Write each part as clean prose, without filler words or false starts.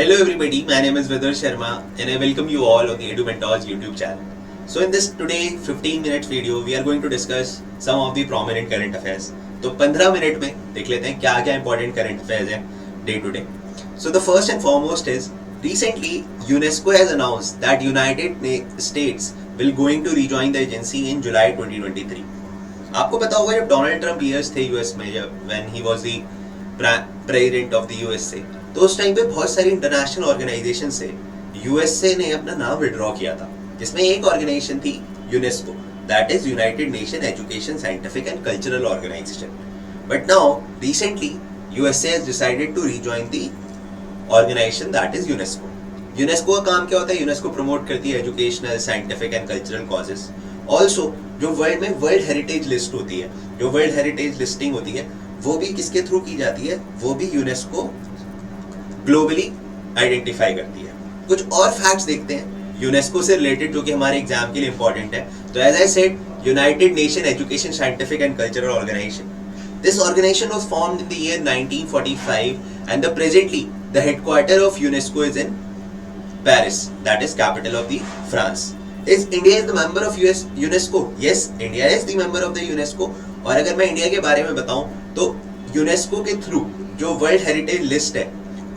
Hello everybody, my name is Vidar Sharma and I welcome you all on the Edu Mentors YouTube channel. So in this today 15 minutes video, we are going to discuss some of the prominent current affairs. तो 15 minute में देख लेते हैं क्या क्या important current affairs हैं day to day. So the first and foremost is recently UNESCO has announced that United States will going to rejoin the agency in July 2023. आपको पता होगा जब डोनाल्ड ट्रम्प ईयर्स थे यूएस में, जब when he was the president of the USA, तो उस time पे बहुत सारी इंटरनेशनल ऑर्गेनाइजेशन से यूएसए ने अपना नाम विड्रॉ किया था, जिसमें एक ऑर्गेनाइजेशन थी UNESCO, that is United Nation Education Scientific and Cultural Organisation. But now recently USA has decided to rejoin the organisation that is UNESCO. UNESCO का काम क्या होता है? यूनेस्को प्रमोट करती है educational, scientific and cultural causes. Also जो world में World Heritage List होती है, जो वर्ल्ड हेरिटेज लिस्टिंग होती है, वो भी किसके थ्रू की जाती है? वो भी यूनेस्को ग्लोबली आइडेंटिफाई करती है. कुछ और फैक्ट्स देखते हैं यूनेस्को से रिलेटेड जो कि हमारे एग्जाम के लिए इंपॉर्टेंट है. तो as I said, United Nation Education Scientific and Cultural Organisation, this organisation was formed in the year 1945 and the presently the headquarter of UNESCO is in Paris, that is capital of the France. Is India is the member of UNESCO? Yes, India is the member of the UNESCO. और अगर मैं India के बारे में बताऊं तो UNESCO के through जो वर्ल्ड हेरिटेज लिस्ट है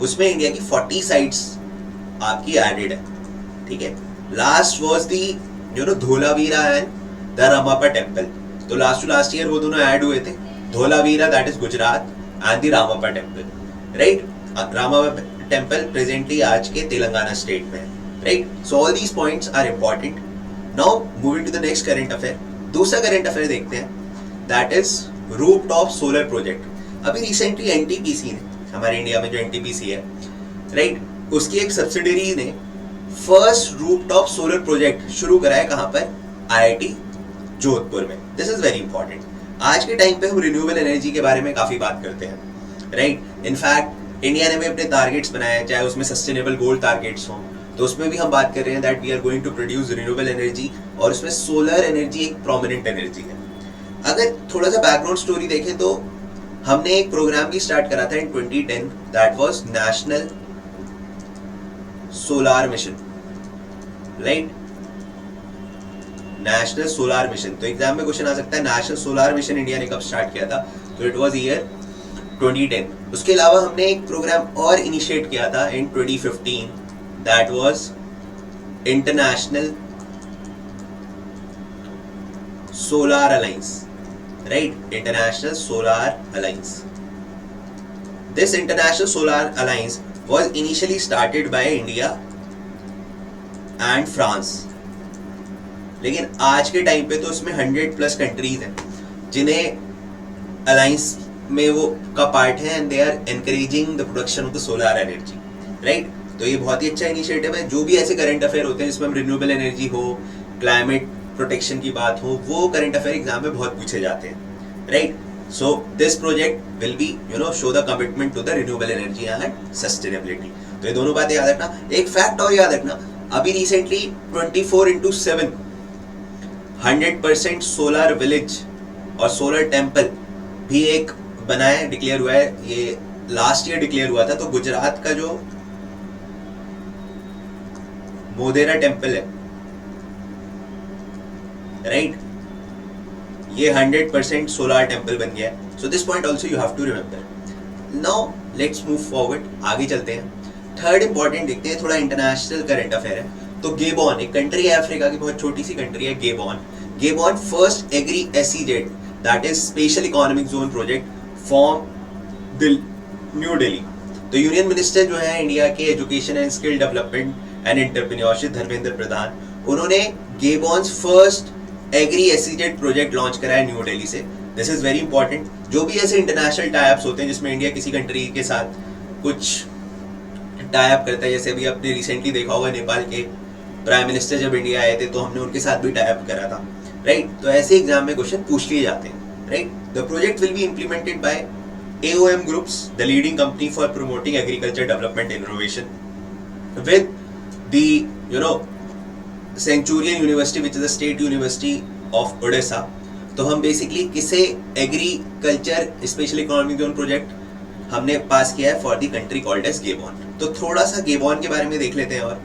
उसमें इंडिया की 40 साइट्स आपकी एडेड है. ठीक है. Last was the Dholavira and the Ramappa temple. तो लास्ट ईयर वो दोनों ऐड हुए थे. Dholavira that is Gujarat and the Ramappa temple, right. Ramappa temple presently आज के तेलंगाना स्टेट में है, right? So all these points are important. Now moving to the next current affair. दूसरा current affair देखते हैं, that is rooftop solar project. अभी recently NTPC ने, हमारे इंडिया में जो NTPC है, right? उसकी एक सब्सिडरी ने फर्स्ट रूफटॉप सोलर प्रोजेक्ट शुरू करा है. कहाँ पर? IIT जोधपुर में. This is very important. आज के टाइम पे हम रिन्यूएबल एनर्जी के बारे में काफी बात करते हैं, राइट. इनफैक्ट इंडिया ने भी अपने टारगेट्स बनाए हैं, चाहे उसमें सस्टेनेबल गोल टारगेट्स हों, तो उसमें भी हम बात कर रहे हैं that we are going to produce renewable energy, और उसमें सोलर एनर्जी एक प्रोमिनेंट एनर्जी है. अगर थोड़ा सा बैकग्राउंड स्टोरी देखें तो हमने एक प्रोग्राम भी स्टार्ट करा था इन 2010, that was national solar mission, right. National solar mission. तो एग्जाम में क्वेश्चन आ सकता है नेशनल सोलार मिशन इंडिया ने कब स्टार्ट किया था? तो इट वाज ईयर 2010. उसके अलावा हमने एक प्रोग्राम और इनिशिएट किया था इन 2015, that was International Solar Alliance, right? International Solar Alliance. This International Solar Alliance was initially started by India and France. लेकिन आज के टाइम पे तो उसमें 100+ कंट्रीज हैं जिन्हें अलायंस में वो का पार्ट है, and they are encouraging the production of the solar energy, right. तो ये बहुत ही अच्छा इनिशिएटिव है. जो भी ऐसे करंट अफेयर होते हैं जिसमें हम रिन्यूएबल एनर्जी हो, क्लाइमेट प्रोटेक्शन की बात हो, वो करंट अफेयर एग्जाम में बहुत पूछे जाते हैं, right. So this project will be show the commitment to the renewable energy and sustainability. तो ये दोनों बातें याद रखना. एक फैक्ट और याद रखना, अभी रिसेंटली 24/7 100% सोलर विलेज और सोलर टेम्पल भी एक बना है, डिक्लेयर हुआ है. ये लास्ट ईयर डिक्लेयर हुआ था. तो गुजरात का जो मोदेरा टेम्पल है, राइट, ये 100% सोलर टेम्पल बन गया है. So this point also you have to remember. Now let's move forward, आगे चलते हैं. थर्ड इंपॉर्टेंट देखते हैं, थोड़ा इंटरनेशनल करंट अफेयर है. तो गेबॉन एक कंट्री है, अफ्रीका की बहुत छोटी सी कंट्री है Gabon. Gabon first agri SEZ, that is special economic zone project from New Delhi. तो यूनियन मिनिस्टर जो है इंडिया के education and skill development and entrepreneurship, Dharmendra Pradhan, उन्होंने Gabon's first agri SEZ project launch करा है न्यू दिल्ली से. This is very important. जो भी ऐसे इंटरनेशनल टाइप्स होते हैं जिसमें इंडिया किसी कंट्री के साथ कुछ टाइप करता है, जैसे अभी आपने रिसेंटली देखा होगा नेपाल के प्राइम मिनिस्टर जब इंडिया आए थे तो हमने उनके साथ भी टाइप करा था, राइट. तो ऐसे एग्जाम में क्वेश्चन पूछ लिए जाते हैं, right. The project will be implemented by AOM Groups, the leading company for promoting agriculture development innovation, with the Centurion University, which is a state university of Odisha. तो हम basically किसे agriculture special economic zone project हमने pass किया है for the country called as Gabon. तो थोड़ा सा Gabon के बारे में देख लेते हैं। और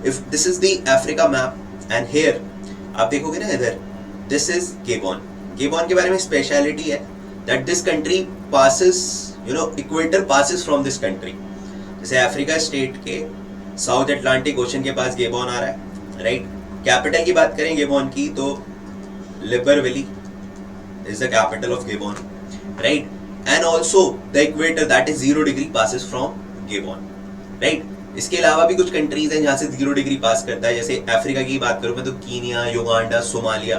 if this is the Africa map and here आप देखोगे ना इधर, दिस इज गेबॉन। गेबॉन के बारे में स्पेशलिटी है that this country passes, you know, equator passes from this country. जैसे अफ्रीका स्टेट के साउथ अटलांटिक ओशन के पास गेबॉन आ रहा है, राइट। कैपिटल की बात करें गेबॉन की तो Libreville is the capital of Gabon, right. And also the equator that is 0 degree passes from Gabon, right. इसके अलावा भी कुछ कंट्रीज हैं जहां से 0 डिग्री पास करता है। जैसे अफ्रीका की बात करूं मैं तो Kenya, Uganda, Somalia,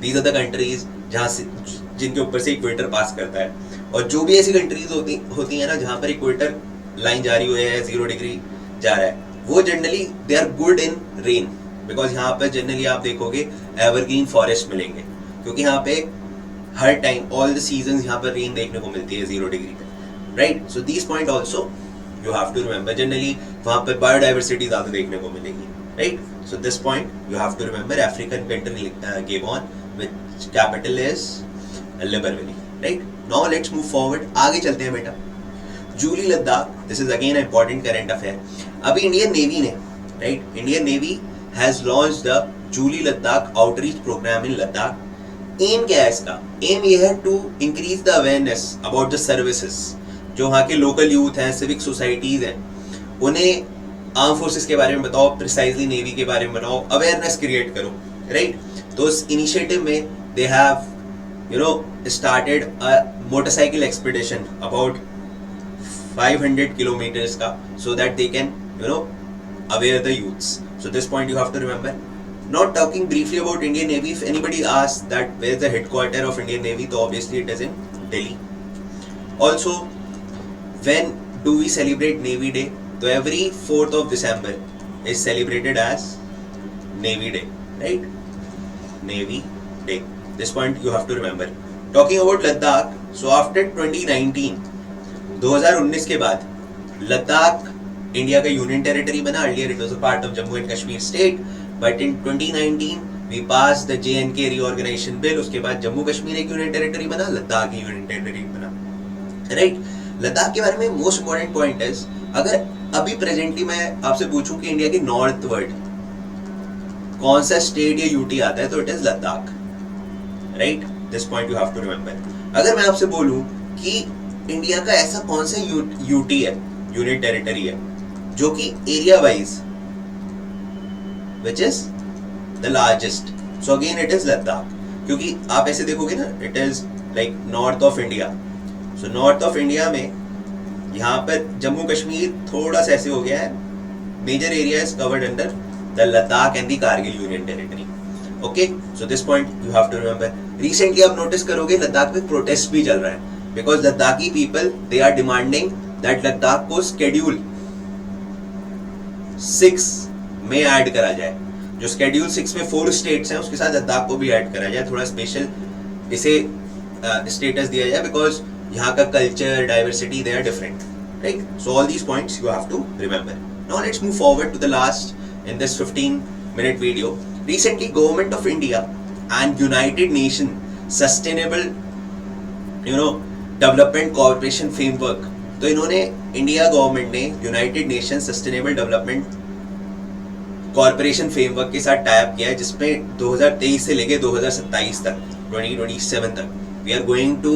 these are the countries जहां से, जिनके ऊपर से इक्वेटर पास करता है। और जो भी ऐसी कंट्रीज होती है ना जहां पर इक्वेटर लाइन जारी हुई है, 0 डिग्री जा रहा है, वो generally they are good in rain, because यहाँ पर जनरली आप देखोगे एवरग्रीन फॉरेस्ट मिलेंगे, क्योंकि यहाँ पे हर टाइम ऑल द सीजन्स यहाँ पर रेन देखने को मिलती है 0 डिग्री पे, right. So this point also you have to remember. Generally वहाँ पर बायोडाइवर्सिटी ज़्यादा देखने को मिलेगी, right. So this point you have to remember. African country Gabon which capital is Libreville, right. Now let's move forward, आगे चलते हैं बेटा। Julley Ladakh, this is again important current affair. अभी इंडियन नेवी ने, right, Indian navy has launched the Julley Ladakh outreach programme in Ladakh. M क्या है इसका? Aim ये है to increase the awareness about the services. जो वहाँ के लोकल यूथ हैं, सिविक सोसाइटीज हैं, उन्हें आर्म फोर्सेस के बारे में बताओ, प्रिसाइजली नेवी के बारे में बताओ, अवेयरनेस क्रिएट करो, राइट। तो इस इनिशिएटिव में they have, you know, started a motorcycle expedition about 500 kilometers का, so that they can, you know, aware the youths. So this point you have to remember. Now talking briefly about Indian Navy, if anybody asks that where is the headquarter of Indian Navy, so obviously it is in Delhi. Also, when do we celebrate Navy Day? So every 4th of December is celebrated as Navy Day, right? Navy Day. This point you have to remember. Talking about Ladakh, so after 2019 के बाद Ladakh India का union territory बना। Earlier it was a part of Jammu and Kashmir state, but in 2019 we pass the JNK reorganisation bill. उसके बाद जम्मू कश्मीर एक union territory बना, Ladakh union territory बना, right. Ladakh के बारे में मोस्ट इंपॉर्टेंट पॉइंट इज, अगर अभी प्रेजेंटली मैं आपसे पूछूं कि इंडिया के नॉर्थ वर्ड कौन सा स्टेट या यूटी आता है, तो it is Ladakh, right. This point you have to remember. अगर मैं आपसे बोलूं कि इंडिया का ऐसा कौन सा यूटी है, यूनियन टेरिटरी है, जो कि area wise which is the largest, so again it is Ladakh. क्योंकि आप ऐसे देखोगे ना, it is like north of India. So north of India में यहाँ पर जम्मू कश्मीर थोड़ा सा ऐसे हो गया है, major area is covered under the Ladakh and the Kargil union territory, okay. So this point you have to remember. Recently आप नोटिस करोगे लद्दाख में प्रोटेस्ट भी चल रहा है, because Ladakhi people they are demanding that Ladakh को schedule 6 में ऐड करा जाए। जो schedule 6 में 4 states हैं उसके साथ लद्दाख को भी ऐड करा जाए, थोड़ा स्पेशल इसे स्टेटस दिया जाए, बिकॉज यहाँ का culture diversity they are different, right. So all these points you have to remember. Now let's move forward to the last in this 15-minute video. Recently government of India and United Nation sustainable, you know, development cooperation framework, तो इन्होंने, India government ने United Nation sustainable development corporation framework के साथ type किया है, जिसमें 2023 से लेके 2027 तक, 2027 तक we are going to,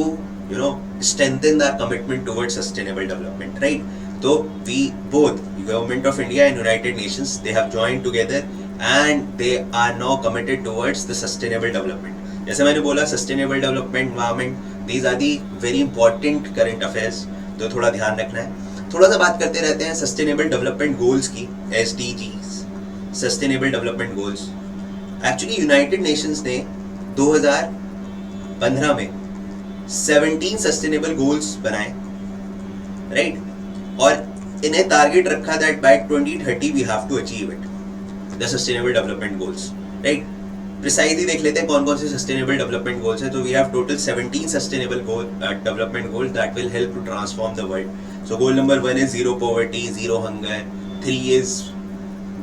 you know, strengthen our commitment towards sustainable development, right. तो we both government of India and united nations they have joined together and they are now committed towards the sustainable development. जैसे मैंने बोला, sustainable development, environment, these are the very important current affairs, तो थोड़ा ध्यान रखना है। थोड़ा सा बात करते रहते हैं सस्टेनेबल डेवलपमेंट गोल्स की, SDGs, sustainable development goals. Actually United Nations ने 2015 में 17 सस्टेनेबल गोल्स बनाए, राइट, और इन्हें टारगेट रखा that by 2030 we have to achieve it, the sustainable development goals, right. Precisely देख लेते हैं कौन कौन से सस्टेनेबल डेवलपमेंट गोल्स हैं। तो we have total 17 sustainable development goals that will help to transform the world. So goal number 1 is zero poverty, zero hunger, 3 is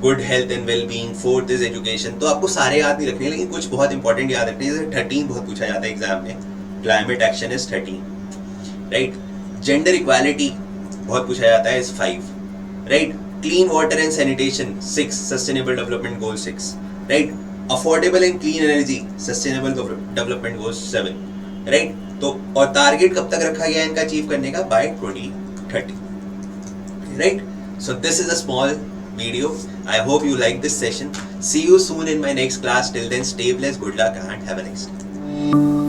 good health and well being, 4th is education. तो आपको सारे याद नहीं रखने, लेकिन कुछ बहुत इंपॉर्टेंट याद रखने, जैसे 13 बहुत पूछा जाता है एग्जाम में, climate action is 13, right. Gender equality बहुत पूछा जाता है, is 5, right? Clean water and sanitation, 6, Sustainable Development Goal 6, right? Affordable and clean energy, Sustainable Development Goal 7, right? तो और टारगेट कब तक रखा गया है इनका अचीव करने का? By 2030, right? So this is a small video. I hope you like this session. See you soon in my next class. Till then, stay blessed, good luck, and have a nice day.